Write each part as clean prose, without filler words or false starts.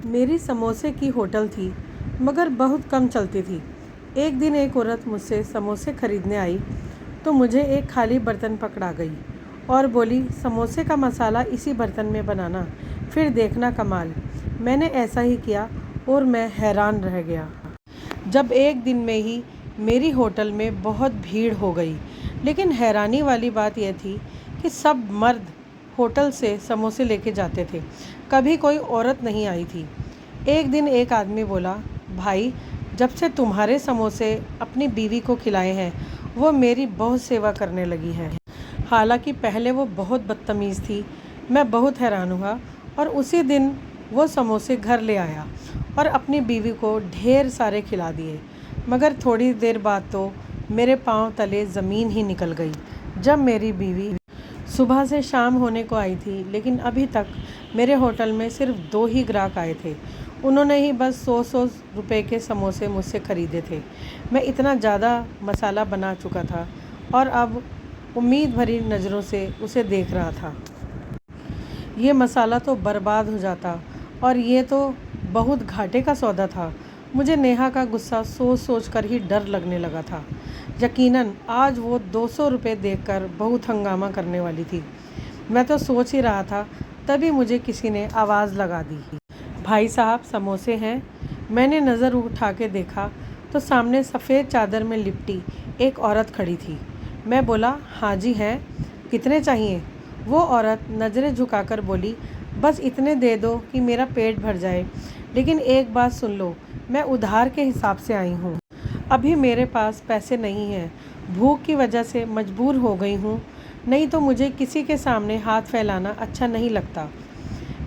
मेरी समोसे की होटल थी, मगर बहुत कम चलती थी। एक दिन एक औरत मुझसे समोसे खरीदने आई तो मुझे एक खाली बर्तन पकड़ा गई और बोली, समोसे का मसाला इसी बर्तन में बनाना, फिर देखना कमाल। मैंने ऐसा ही किया और मैं हैरान रह गया। जब एक दिन में ही मेरी होटल में बहुत भीड़ हो गई। लेकिन हैरानी वाली बात यह थी कि सब मर्द होटल से समोसे लेके जाते थे, कभी कोई औरत नहीं आई थी। एक दिन एक आदमी बोला, भाई, जब से तुम्हारे समोसे अपनी बीवी को खिलाए हैं वो मेरी बहुत सेवा करने लगी है। हालांकि पहले वो बहुत बदतमीज़ थी। मैं बहुत हैरान हुआ और उसी दिन वो समोसे घर ले आया और अपनी बीवी को ढेर सारे खिला दिए। मगर थोड़ी देर बाद तो मेरे पाँव तले ज़मीन ही निकल गई जब मेरी बीवी सुबह से शाम होने को आई थी, लेकिन अभी तक मेरे होटल में सिर्फ 2 ही ग्राहक आए थे। उन्होंने ही बस 100-100 रुपए के समोसे मुझसे ख़रीदे थे। मैं इतना ज़्यादा मसाला बना चुका था और अब उम्मीद भरी नज़रों से उसे देख रहा था। ये मसाला तो बर्बाद हो जाता और ये तो बहुत घाटे का सौदा था। मुझे नेहा का गुस्सा सोच सोच कर ही डर लगने लगा था। यकीनन आज वो 200 रुपये देखकर बहुत हंगामा करने वाली थी। मैं तो सोच ही रहा था, तभी मुझे किसी ने आवाज़ लगा दी, भाई साहब, समोसे हैं। मैंने नज़र उठा के देखा तो सामने सफ़ेद चादर में लिपटी एक औरत खड़ी थी। मैं बोला, हाँ जी हैं, कितने चाहिए? वो औरत नज़रें झुकाकर बोली, बस इतने दे दो कि मेरा पेट भर जाए। लेकिन एक बात सुन लो, मैं उधार के हिसाब से आई हूँ। अभी मेरे पास पैसे नहीं हैं, भूख की वजह से मजबूर हो गई हूँ, नहीं तो मुझे किसी के सामने हाथ फैलाना अच्छा नहीं लगता।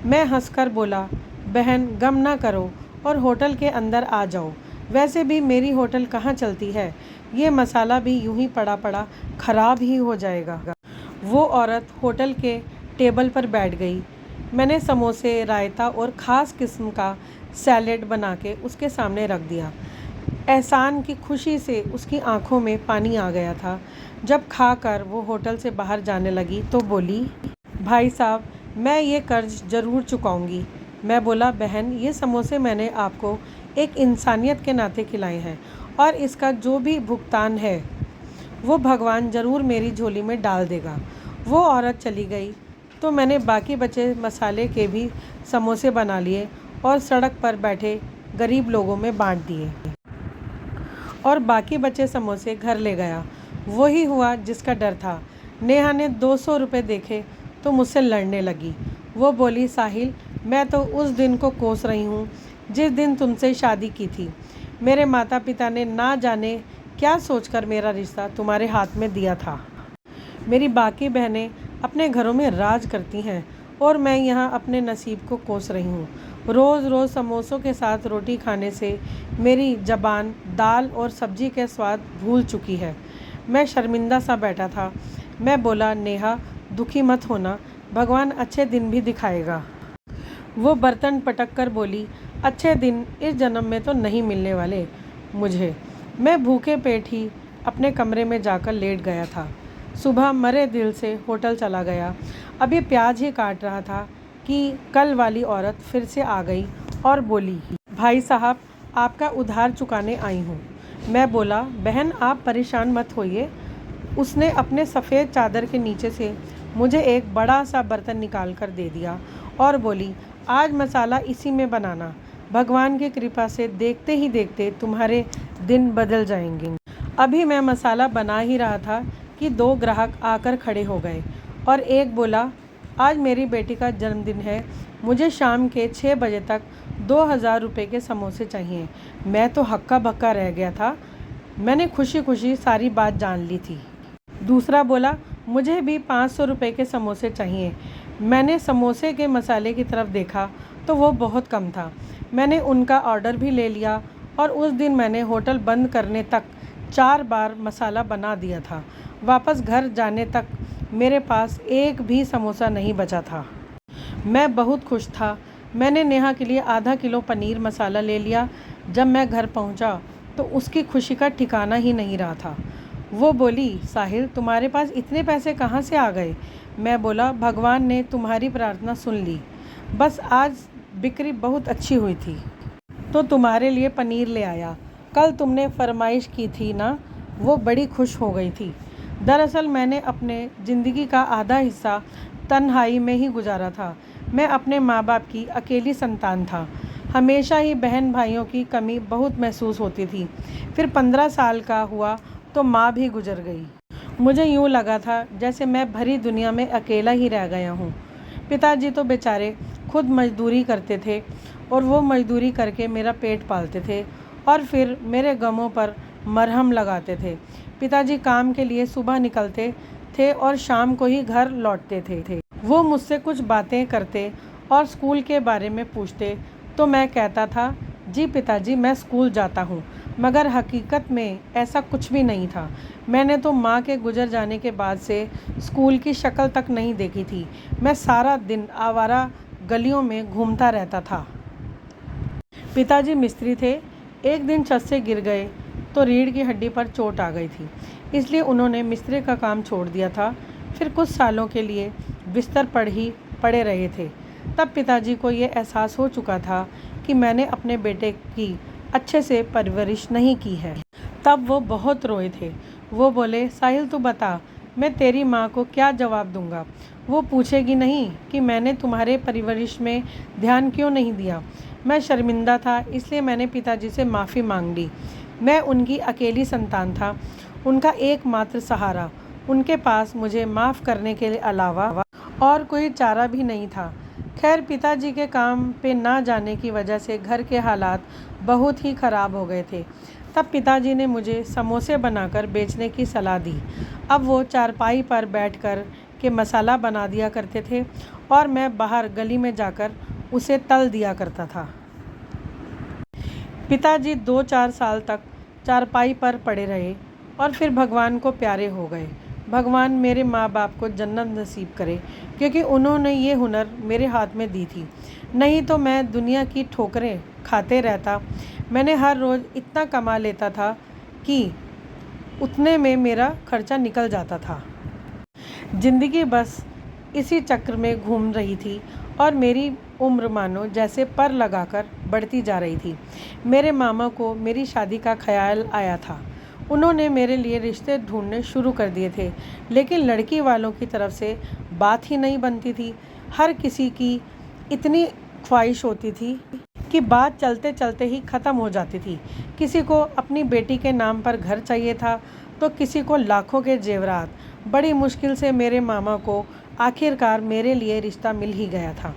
मैं हंसकर बोला, बहन, गम ना करो और होटल के अंदर आ जाओ। वैसे भी मेरी होटल कहाँ चलती है, ये मसाला भी यूं ही पड़ा पड़ा ख़राब ही हो जाएगा। वो औरत होटल के टेबल पर बैठ गई। मैंने समोसे, रायता और ख़ास किस्म का सैलेड बना के उसके सामने रख दिया। एहसान की खुशी से उसकी आंखों में पानी आ गया था। जब खाकर वो होटल से बाहर जाने लगी तो बोली, भाई साहब, मैं ये कर्ज ज़रूर चुकाऊंगी। मैं बोला, बहन, ये समोसे मैंने आपको एक इंसानियत के नाते खिलाए हैं और इसका जो भी भुगतान है वो भगवान ज़रूर मेरी झोली में डाल देगा। वो औरत चली गई तो मैंने बाकी बचे मसाले के भी समोसे बना लिए और सड़क पर बैठे गरीब लोगों में बांट दिए और बाकी बचे समोसे घर ले गया। वही हुआ जिसका डर था। नेहा ने 200 रुपये देखे तो मुझसे लड़ने लगी। वो बोली, साहिल, मैं तो उस दिन को कोस रही हूँ जिस दिन तुमसे शादी की थी। मेरे माता पिता ने ना जाने क्या सोचकर मेरा रिश्ता तुम्हारे हाथ में दिया था। मेरी बाकी बहनें अपने घरों में राज करती हैं और मैं यहाँ अपने नसीब को कोस रही हूँ। रोज़ रोज़ समोसों के साथ रोटी खाने से मेरी ज़बान दाल और सब्ज़ी के स्वाद भूल चुकी है। मैं शर्मिंदा सा बैठा था। मैं बोला, नेहा, दुखी मत होना, भगवान अच्छे दिन भी दिखाएगा। वो बर्तन पटक कर बोली, अच्छे दिन इस जन्म में तो नहीं मिलने वाले मुझे। मैं भूखे पेट ही अपने कमरे में जाकर लेट गया था। सुबह मरे दिल से होटल चला गया। अभी प्याज ही काट रहा था कि कल वाली औरत फिर से आ गई और बोली, भाई साहब, आपका उधार चुकाने आई हूँ। मैं बोला, बहन, आप परेशान मत होइए। उसने अपने सफ़ेद चादर के नीचे से मुझे एक बड़ा सा बर्तन निकाल कर दे दिया और बोली, आज मसाला इसी में बनाना। भगवान की कृपा से देखते ही देखते तुम्हारे दिन बदल जाएंगे। अभी मैं मसाला बना ही रहा था कि 2 ग्राहक आकर खड़े हो गए और एक बोला, आज मेरी बेटी का जन्मदिन है, मुझे शाम के 6 बजे तक 2000 रुपये के समोसे चाहिए। मैं तो हक्का बक्का रह गया था। मैंने खुशी खुशी सारी बात जान ली थी। दूसरा बोला, मुझे भी 500 रुपये के समोसे चाहिए। मैंने समोसे के मसाले की तरफ देखा तो वो बहुत कम था। मैंने उनका ऑर्डर भी ले लिया और उस दिन मैंने होटल बंद करने तक 4 बार मसाला बना दिया था। वापस घर जाने तक मेरे पास एक भी समोसा नहीं बचा था। मैं बहुत खुश था। मैंने नेहा के लिए आधा किलो पनीर मसाला ले लिया। जब मैं घर पहुंचा तो उसकी खुशी का ठिकाना ही नहीं रहा था। वो बोली, साहिल, तुम्हारे पास इतने पैसे कहाँ से आ गए? मैं बोला, भगवान ने तुम्हारी प्रार्थना सुन ली। बस आज बिक्री बहुत अच्छी हुई थी, तो तुम्हारे लिए पनीर ले आया। कल तुमने फरमाइश की थी ना, वो बड़ी खुश हो गई थी। दरअसल मैंने अपने ज़िंदगी का आधा हिस्सा तन्हाई में ही गुजारा था। मैं अपने माँ बाप की अकेली संतान था। हमेशा ही बहन भाइयों की कमी बहुत महसूस होती थी। फिर 15 साल का हुआ तो माँ भी गुजर गई। मुझे यूँ लगा था जैसे मैं भरी दुनिया में अकेला ही रह गया हूँ। पिताजी तो बेचारे खुद मजदूरी करते थे और वो मजदूरी करके मेरा पेट पालते थे और फिर मेरे गमों पर मरहम लगाते थे। पिताजी काम के लिए सुबह निकलते थे और शाम को ही घर लौटते थे। वो मुझसे कुछ बातें करते और स्कूल के बारे में पूछते तो मैं कहता था, जी पिताजी मैं स्कूल जाता हूँ, मगर हकीकत में ऐसा कुछ भी नहीं था। मैंने तो माँ के गुजर जाने के बाद से स्कूल की शक्ल तक नहीं देखी थी। मैं सारा दिन आवारा गलियों में घूमता रहता था। पिताजी मिस्त्री थे। एक दिन छत से गिर गए तो रीढ़ की हड्डी पर चोट आ गई थी, इसलिए उन्होंने मिस्त्री का काम छोड़ दिया था। फिर कुछ सालों के लिए बिस्तर पर ही पड़े रहे थे। तब पिताजी को ये एहसास हो चुका था कि मैंने अपने बेटे की अच्छे से परवरिश नहीं की है। तब वो बहुत रोए थे। वो बोले, साहिल तू बता, मैं तेरी माँ को क्या जवाब दूंगा? वो पूछेगी नहीं कि मैंने तुम्हारे परवरिश में ध्यान क्यों नहीं दिया। मैं शर्मिंदा था, इसलिए मैंने पिताजी से माफ़ी मांग ली। मैं उनकी अकेली संतान था, उनका एकमात्र सहारा। उनके पास मुझे माफ़ करने के अलावा और कोई चारा भी नहीं था। खैर, पिताजी के काम पे ना जाने की वजह से घर के हालात बहुत ही ख़राब हो गए थे। तब पिताजी ने मुझे समोसे बनाकर बेचने की सलाह दी। अब वो चारपाई पर बैठकर के मसाला बना दिया करते थे और मैं बाहर गली में जाकर उसे तल दिया करता था। पिताजी 2-4 साल तक चारपाई पर पड़े रहे और फिर भगवान को प्यारे हो गए। भगवान मेरे माँ बाप को जन्नत नसीब करे, क्योंकि उन्होंने ये हुनर मेरे हाथ में दी थी। नहीं तो मैं दुनिया की ठोकरें खाते रहता। मैंने हर रोज़ इतना कमा लेता था कि उतने में मेरा खर्चा निकल जाता था। ज़िंदगी बस इसी चक्र में घूम रही थी और मेरी उम्र मानो जैसे पर लगाकर बढ़ती जा रही थी। मेरे मामा को मेरी शादी का ख्याल आया था। उन्होंने मेरे लिए रिश्ते ढूंढने शुरू कर दिए थे, लेकिन लड़की वालों की तरफ से बात ही नहीं बनती थी। हर किसी की इतनी ख्वाहिश होती थी कि बात चलते चलते ही ख़त्म हो जाती थी। किसी को अपनी बेटी के नाम पर घर चाहिए था तो किसी को लाखों के जेवरात। बड़ी मुश्किल से मेरे मामा को आखिरकार मेरे लिए रिश्ता मिल ही गया था।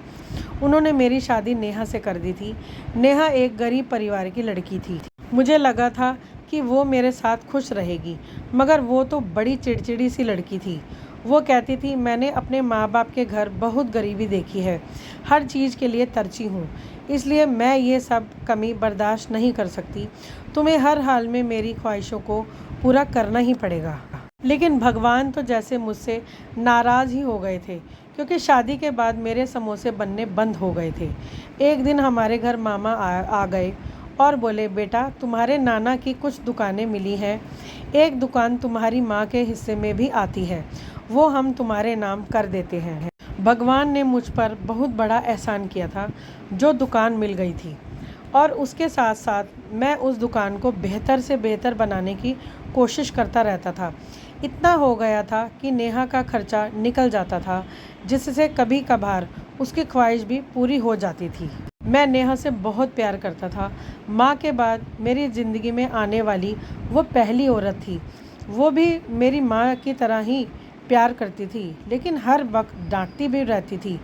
उन्होंने मेरी शादी नेहा से कर दी थी। नेहा एक गरीब परिवार की लड़की थी। मुझे लगा था कि वो मेरे साथ खुश रहेगी, मगर वो तो बड़ी चिड़चिड़ी सी लड़की थी। वो कहती थी, मैंने अपने माँ बाप के घर बहुत गरीबी देखी है, हर चीज़ के लिए तरची हूँ, इसलिए मैं ये सब कमी बर्दाश्त नहीं कर सकती। तुम्हें हर हाल में मेरी ख्वाहिशों को पूरा करना ही पड़ेगा। लेकिन भगवान तो जैसे मुझसे नाराज़ ही हो गए थे, क्योंकि शादी के बाद मेरे समोसे बनने बंद हो गए थे। एक दिन हमारे घर मामा आ गए और बोले, बेटा तुम्हारे नाना की कुछ दुकानें मिली हैं, एक दुकान तुम्हारी माँ के हिस्से में भी आती है, वो हम तुम्हारे नाम कर देते हैं। भगवान ने मुझ पर बहुत बड़ा एहसान किया था जो दुकान मिल गई थी, और उसके साथ साथ मैं उस दुकान को बेहतर से बेहतर बनाने की कोशिश करता रहता था। इतना हो गया था कि नेहा का खर्चा निकल जाता था, जिससे कभी कभार उसकी ख्वाहिश भी पूरी हो जाती थी। मैं नेहा से बहुत प्यार करता था। माँ के बाद मेरी ज़िंदगी में आने वाली वो पहली औरत थी। वो भी मेरी माँ की तरह ही प्यार करती थी, लेकिन हर वक्त डांटती भी रहती थी।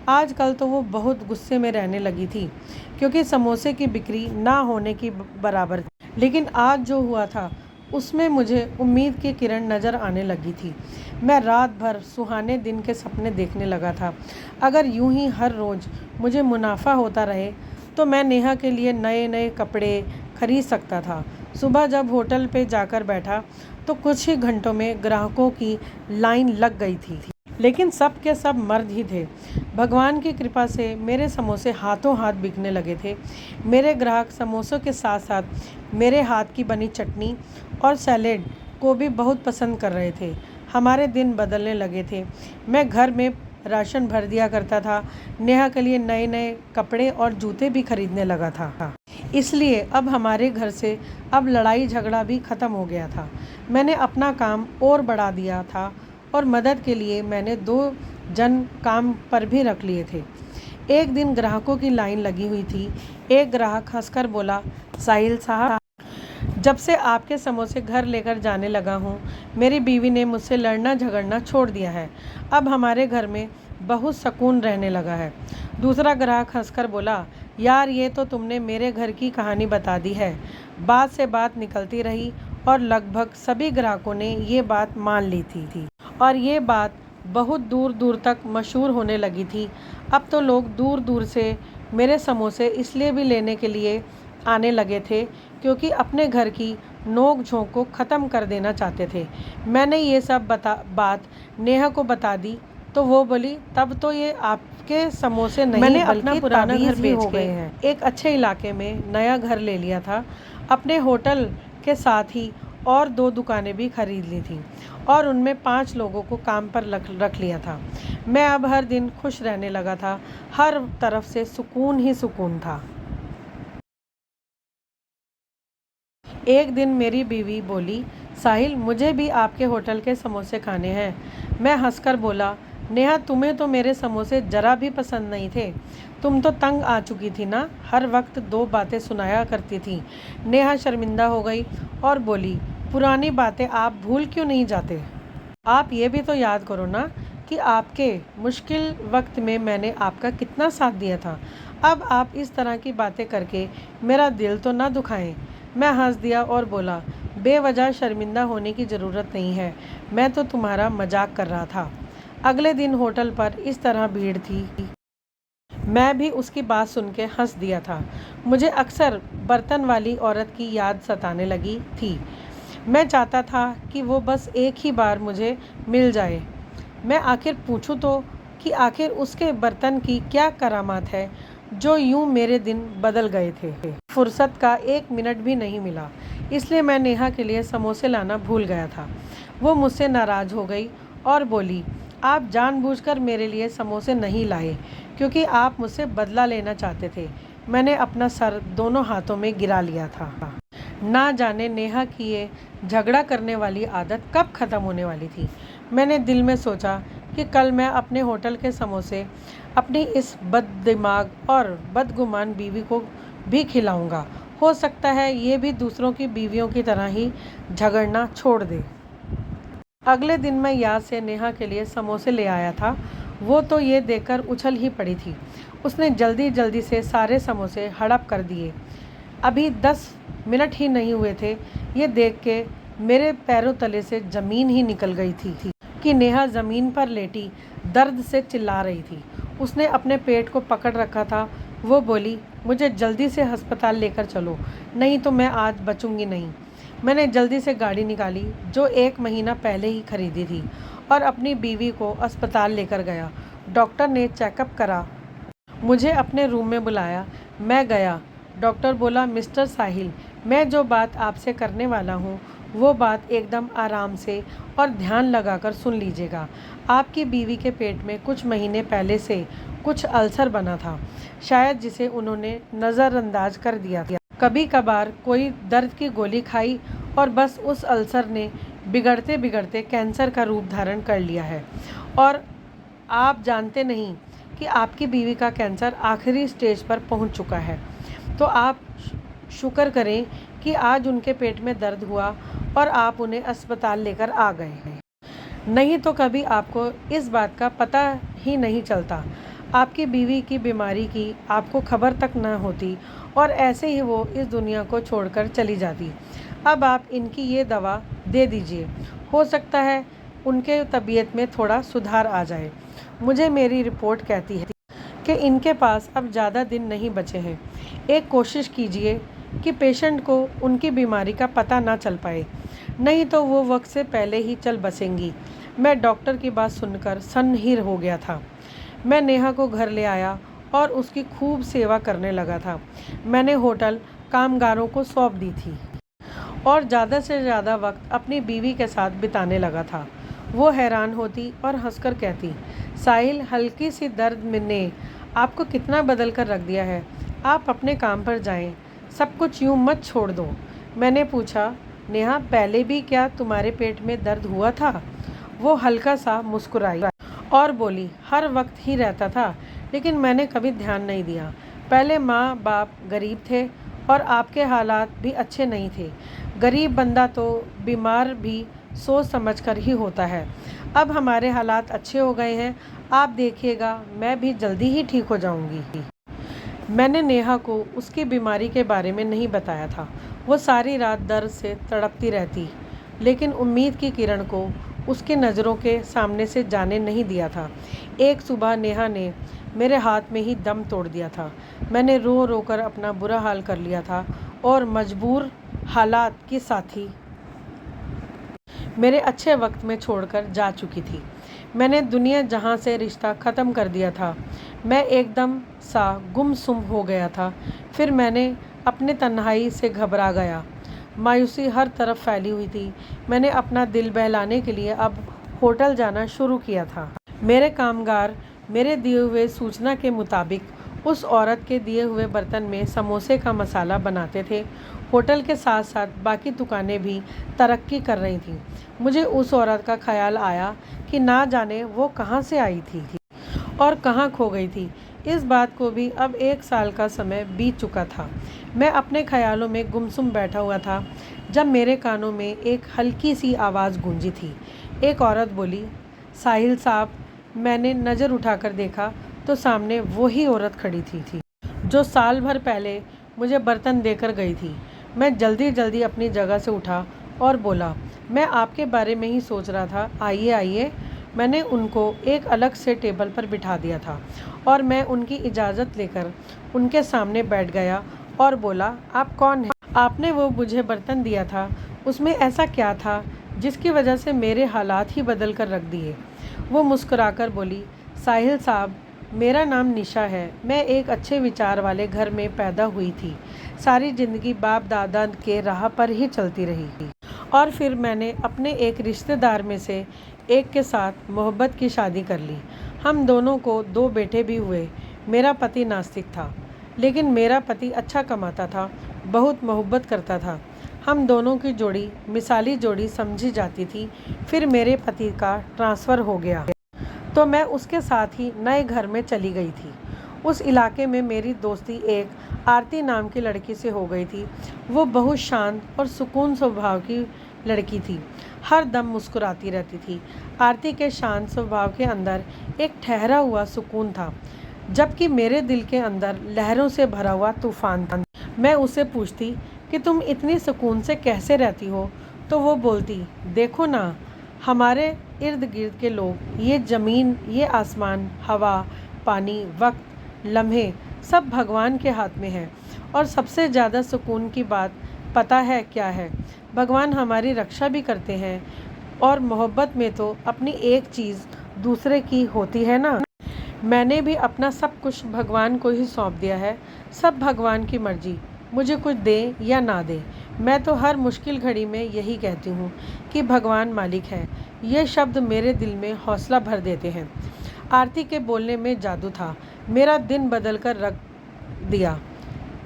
आजकल तो वो बहुत गुस्से में रहने लगी थी, क्योंकि समोसे की बिक्री ना होने की बराबर थी। लेकिन आज जो हुआ था उसमें मुझे उम्मीद की किरण नज़र आने लगी थी। मैं रात भर सुहाने दिन के सपने देखने लगा था। अगर यूं ही हर रोज़ मुझे मुनाफा होता रहे तो मैं नेहा के लिए नए नए कपड़े खरीद सकता था। सुबह जब होटल पे जाकर बैठा तो कुछ ही घंटों में ग्राहकों की लाइन लग गई थी, लेकिन सब के सब मर्द ही थे। भगवान की कृपा से मेरे समोसे हाथों हाथ बिकने लगे थे। मेरे ग्राहक समोसों के साथ साथ मेरे हाथ की बनी चटनी और सैलेड को भी बहुत पसंद कर रहे थे। हमारे दिन बदलने लगे थे। मैं घर में राशन भर दिया करता था। नेहा के लिए नए नए कपड़े और जूते भी खरीदने लगा था। इसलिए अब हमारे घर से अब लड़ाई झगड़ा भी ख़त्म हो गया था। मैंने अपना काम और बढ़ा दिया था और मदद के लिए मैंने 2 जन काम पर भी रख लिए थे। एक दिन ग्राहकों की लाइन लगी हुई थी। एक ग्राहक हंसकर बोला, साहिल साहब, जब से आपके समोसे घर लेकर जाने लगा हूँ, मेरी बीवी ने मुझसे लड़ना झगड़ना छोड़ दिया है। अब हमारे घर में बहुत सुकून रहने लगा है। दूसरा ग्राहक हंसकर बोला, यार ये तो तुमने मेरे घर की कहानी बता दी है। बात से बात निकलती रही और लगभग सभी ग्राहकों ने ये बात मान ली थी और ये बात बहुत दूर दूर तक मशहूर होने लगी थी। अब तो लोग दूर दूर से मेरे समोसे इसलिए भी लेने के लिए आने लगे थे क्योंकि अपने घर की नोक झोंक को ख़त्म कर देना चाहते थे। मैंने ये सब बात नेहा को बता दी तो वो बोली, तब तो ये आपके समोसे नहीं, मैंने अपना पुराना घर बेच के एक अच्छे इलाके में नया घर ले लिया था। अपने होटल के साथ ही और 2 दुकानें भी खरीद ली थी और उनमें 5 लोगों को काम पर रख लिया था। मैं अब हर दिन खुश रहने लगा था। हर तरफ से सुकून ही सुकून था। एक दिन मेरी बीवी बोली, साहिल, मुझे भी आपके होटल के समोसे खाने हैं। मैं हंसकर बोला, नेहा, तुम्हें तो मेरे समोसे ज़रा भी पसंद नहीं थे। तुम तो तंग आ चुकी थी ना, हर वक्त 2 बातें सुनाया करती थी। नेहा शर्मिंदा हो गई और बोली, पुरानी बातें आप भूल क्यों नहीं जाते? आप ये भी तो याद करो ना कि आपके मुश्किल वक्त में मैंने आपका कितना साथ दिया था। अब आप इस तरह की बातें करके मेरा दिल तो ना दुखाएं। मैं हंस दिया और बोला, बेवजह शर्मिंदा होने की ज़रूरत नहीं है, मैं तो तुम्हारा मजाक कर रहा था। अगले दिन होटल पर इस तरह भीड़ थी। मैं भी उसकी बात सुन के हंस दिया था। मुझे अक्सर बर्तन वाली औरत की याद सताने लगी थी। मैं चाहता था कि वो बस एक ही बार मुझे मिल जाए। मैं आखिर पूछूं तो कि आखिर उसके बर्तन की क्या करामात है जो यूं मेरे दिन बदल गए थे। फुर्सत का 1 मिनट भी नहीं मिला, इसलिए मैं नेहा के लिए समोसे लाना भूल गया था। वो मुझसे नाराज़ हो गई और बोली, आप जानबूझकर मेरे लिए समोसे नहीं लाए क्योंकि आप मुझसे बदला लेना चाहते थे। मैंने अपना सर दोनों हाथों में गिरा लिया था। ना जाने नेहा की ये झगड़ा करने वाली आदत कब ख़त्म होने वाली थी। मैंने दिल में सोचा कि कल मैं अपने होटल के समोसे अपनी इस बददिमाग और बदगुमान बीवी को भी खिलाऊंगा। हो सकता है ये भी दूसरों की बीवियों की तरह ही झगड़ना छोड़ दे। अगले दिन मैं याद से नेहा के लिए समोसे ले आया था। वो तो ये देखकर उछल ही पड़ी थी। उसने जल्दी जल्दी से सारे समोसे हड़प कर दिए। अभी 10 मिनट ही नहीं हुए थे, ये देख के मेरे पैरों तले से ज़मीन ही निकल गई थी कि नेहा ज़मीन पर लेटी दर्द से चिल्ला रही थी। उसने अपने पेट को पकड़ रखा था। वो बोली, मुझे जल्दी से अस्पताल लेकर चलो, नहीं तो मैं आज बचूंगी नहीं। मैंने जल्दी से गाड़ी निकाली जो 1 महीना पहले ही खरीदी थी और अपनी बीवी को अस्पताल लेकर गया। डॉक्टर ने चेकअप करा, मुझे अपने रूम में बुलाया। मैं गया। डॉक्टर बोला, मिस्टर साहिल, मैं जो बात आपसे करने वाला हूँ वो बात एकदम आराम से और ध्यान लगाकर सुन लीजिएगा। आपकी बीवी के पेट में कुछ महीने पहले से कुछ अल्सर बना था, शायद जिसे उन्होंने नज़रअंदाज कर दिया था। कभी कभार कोई दर्द की गोली खाई और बस उस अल्सर ने बिगड़ते बिगड़ते कैंसर का रूप धारण कर लिया है और आप जानते नहीं कि आपकी बीवी का कैंसर आखिरी स्टेज पर पहुंच चुका है। तो आप शुक्र करें कि आज उनके पेट में दर्द हुआ और आप उन्हें अस्पताल लेकर आ गए हैं, नहीं तो कभी आपको इस बात का पता ही नहीं चलता। आपकी बीवी की बीमारी की आपको खबर तक न होती और ऐसे ही वो इस दुनिया को छोड़कर चली जाती। अब आप इनकी ये दवा दे दीजिए, हो सकता है उनके तबीयत में थोड़ा सुधार आ जाए। मुझे मेरी रिपोर्ट कहती है कि इनके पास अब ज़्यादा दिन नहीं बचे हैं। एक कोशिश कीजिए कि पेशेंट को उनकी बीमारी का पता ना चल पाए, नहीं तो वो वक्त से पहले ही चल बसेंगी। मैं डॉक्टर की बात सुनकर सन्हीर हो गया था। मैं नेहा को घर ले आया और उसकी खूब सेवा करने लगा था। मैंने होटल कामगारों को सौंप दी थी और ज़्यादा से ज़्यादा वक्त अपनी बीवी के साथ बिताने लगा था। वो हैरान होती और हंसकर कहती, साहिल, हल्की सी दर्द ने आपको कितना बदल कर रख दिया है। आप अपने काम पर जाएं, सब कुछ यूं मत छोड़ दो। मैंने पूछा, नेहा पहले भी क्या तुम्हारे पेट में दर्द हुआ था? वो हल्का सा मुस्कुराई और बोली, हर वक्त ही रहता था, लेकिन मैंने कभी ध्यान नहीं दिया। पहले माँ बाप गरीब थे और आपके हालात भी अच्छे नहीं थे। गरीब बंदा तो बीमार भी सोच समझ कर ही होता है। अब हमारे हालात अच्छे हो गए हैं, आप देखिएगा मैं भी जल्दी ही ठीक हो जाऊंगी। मैंने नेहा को उसकी बीमारी के बारे में नहीं बताया था। वो सारी रात दर्द से तड़पती रहती, लेकिन उम्मीद की किरण को उसकी नज़रों के सामने से जाने नहीं दिया था। एक सुबह नेहा ने मेरे हाथ में ही दम तोड़ दिया था। मैंने रो रो कर अपना बुरा हाल कर लिया था और मजबूर हालात के साथी मेरे अच्छे वक्त में छोड़कर जा चुकी थी। मैंने दुनिया जहां से रिश्ता ख़त्म कर दिया था। मैं एकदम सा गुमसुम हो गया था। फिर मैंने अपने तन्हाई से घबरा गया। मायूसी हर तरफ फैली हुई थी। मैंने अपना दिल बहलाने के लिए अब होटल जाना शुरू किया था। मेरे कामगार मेरे दिए हुए सूचना के मुताबिक उस औरत के दिए हुए बर्तन में समोसे का मसाला बनाते थे। होटल के साथ साथ बाकी दुकानें भी तरक्की कर रही थीं। मुझे उस औरत का ख्याल आया कि ना जाने वो कहाँ से आई थी और कहाँ खो गई थी। इस बात को भी अब 1 साल का समय बीत चुका था। मैं अपने ख्यालों में गुमसुम बैठा हुआ था जब मेरे कानों में एक हल्की सी आवाज़ गूंजी थी। एक औरत बोली, साहिल साहब। मैंने नज़र उठाकर देखा तो सामने वही औरत खड़ी थी जो साल भर पहले मुझे बर्तन देकर गई थी। मैं जल्दी जल्दी अपनी जगह से उठा और बोला, मैं आपके बारे में ही सोच रहा था, आइए आइए। मैंने उनको एक अलग से टेबल पर बिठा दिया था और मैं उनकी इजाज़त लेकर उनके सामने बैठ गया और बोला, आप कौन हैं? आपने वो मुझे बर्तन दिया था, उसमें ऐसा क्या था जिसकी वजह से मेरे हालात ही बदल कर रख दिए? वो मुस्कुराकर बोली, साहिल साहब, मेरा नाम निशा है। मैं एक अच्छे विचार वाले घर में पैदा हुई थी। सारी ज़िंदगी बाप दादा के राह पर ही चलती रही और फिर मैंने अपने एक रिश्तेदार में से एक के साथ मोहब्बत की शादी कर ली। हम दोनों को 2 बेटे भी हुए। मेरा पति नास्तिक था, लेकिन मेरा पति अच्छा कमाता था, बहुत मोहब्बत करता था। हम दोनों की जोड़ी मिसाली जोड़ी समझी जाती थी। फिर मेरे पति का ट्रांसफ़र हो गया तो मैं उसके साथ ही नए घर में चली गई थी। उस इलाके में मेरी दोस्ती एक आरती नाम की लड़की से हो गई थी। वो बहुत शांत और सुकून स्वभाव की लड़की थी, हर दम मुस्कुराती रहती थी। आरती के शांत स्वभाव के अंदर एक ठहरा हुआ सुकून था, जबकि मेरे दिल के अंदर लहरों से भरा हुआ तूफान था। मैं उसे पूछती कि तुम इतनी सुकून से कैसे रहती हो, तो वो बोलती, देखो ना, हमारे इर्द गिर्द के लोग, ये ज़मीन, ये आसमान, हवा, पानी, वक्त, लम्हे, सब भगवान के हाथ में है। और सबसे ज़्यादा सुकून की बात पता है क्या है? भगवान हमारी रक्षा भी करते हैं। और मोहब्बत में तो अपनी एक चीज़ दूसरे की होती है ना। मैंने भी अपना सब कुछ भगवान को ही सौंप दिया है। सब भगवान की मर्जी, मुझे कुछ दे या ना दे। मैं तो हर मुश्किल घड़ी में यही कहती हूँ कि भगवान मालिक है। ये शब्द मेरे दिल में हौसला भर देते हैं। आरती के बोलने में जादू था, मेरा दिन बदल कर रख दिया।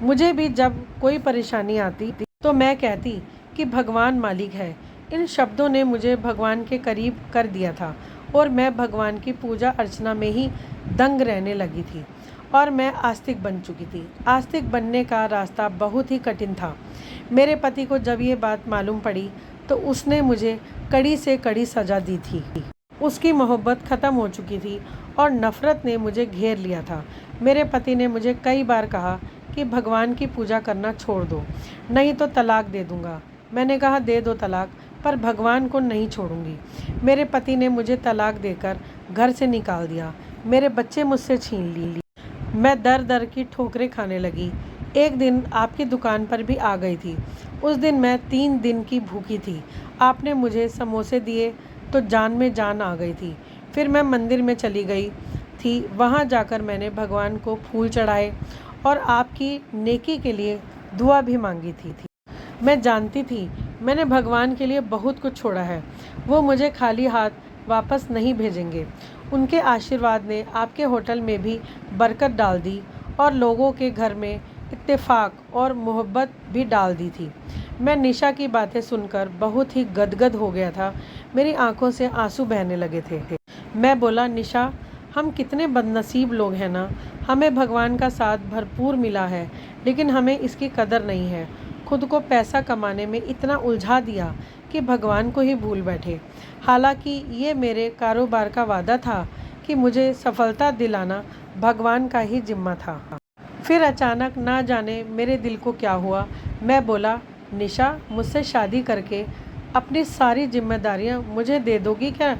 मुझे भी जब कोई परेशानी आती तो मैं कहती कि भगवान मालिक है। इन शब्दों ने मुझे भगवान के करीब कर दिया था और मैं भगवान की पूजा अर्चना में ही दंग रहने लगी थी। और मैं आस्तिक बन चुकी थी। आस्तिक बनने का रास्ता बहुत ही कठिन था। मेरे पति को जब ये बात मालूम पड़ी तो उसने मुझे कड़ी से कड़ी सज़ा दी थी। उसकी मोहब्बत ख़त्म हो चुकी थी और नफ़रत ने मुझे घेर लिया था। मेरे पति ने मुझे कई बार कहा कि भगवान की पूजा करना छोड़ दो, नहीं तो तलाक दे दूँगा। मैंने कहा, दे दो तलाक, पर भगवान को नहीं छोड़ूंगी। मेरे पति ने मुझे तलाक देकर घर से निकाल दिया। मेरे बच्चे मुझसे छीन लिए। मैं दर दर की ठोकरें खाने लगी। एक दिन आपकी दुकान पर भी आ गई थी। उस दिन मैं 3 दिन की भूखी थी। आपने मुझे समोसे दिए तो जान में जान आ गई थी। फिर मैं मंदिर में चली गई थी। वहाँ जाकर मैंने भगवान को फूल चढ़ाए और आपकी नेकी के लिए दुआ भी मांगी थी। मैं जानती थी मैंने भगवान के लिए बहुत कुछ छोड़ा है। वो मुझे खाली हाथ वापस नहीं भेजेंगे। उनके आशीर्वाद ने आपके होटल में भी बरकत डाल दी और लोगों के घर में इत्तेफाक और मोहब्बत भी डाल दी थी। मैं निशा की बातें सुनकर बहुत ही गदगद हो गया था। मेरी आंखों से आंसू बहने लगे थे। मैं बोला, निशा, हम कितने बदनसीब लोग हैं ना। हमें भगवान का साथ भरपूर मिला है, लेकिन हमें इसकी कदर नहीं है। खुद को पैसा कमाने में इतना उलझा दिया कि भगवान को ही भूल बैठे। हालांकि ये मेरे कारोबार का वादा था कि मुझे सफलता दिलाना भगवान का ही जिम्मा था। फिर अचानक ना जाने मेरे दिल को क्या हुआ, मैं बोला, निशा, मुझसे शादी करके अपनी सारी जिम्मेदारियां मुझे दे दोगी क्या?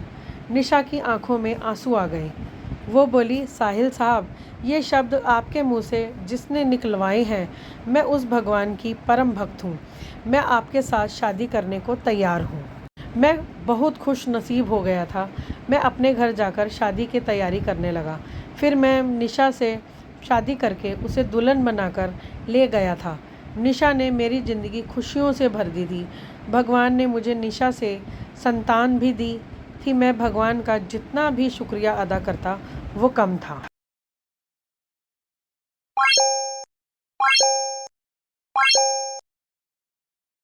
निशा की आंखों में आंसू आ गए। वो बोली, साहिल साहब, ये शब्द आपके मुंह से जिसने निकलवाए हैं, मैं उस भगवान की परम भक्त हूँ। मैं आपके साथ शादी करने को तैयार हूँ। मैं बहुत खुश नसीब हो गया था। मैं अपने घर जाकर शादी की तैयारी करने लगा। फिर मैं निशा से शादी करके उसे दुल्हन बनाकर ले गया था। निशा ने मेरी ज़िंदगी खुशियों से भर दी थी। भगवान ने मुझे निशा से संतान भी दी थी। मैं भगवान का जितना भी शुक्रिया अदा करता वो कम था।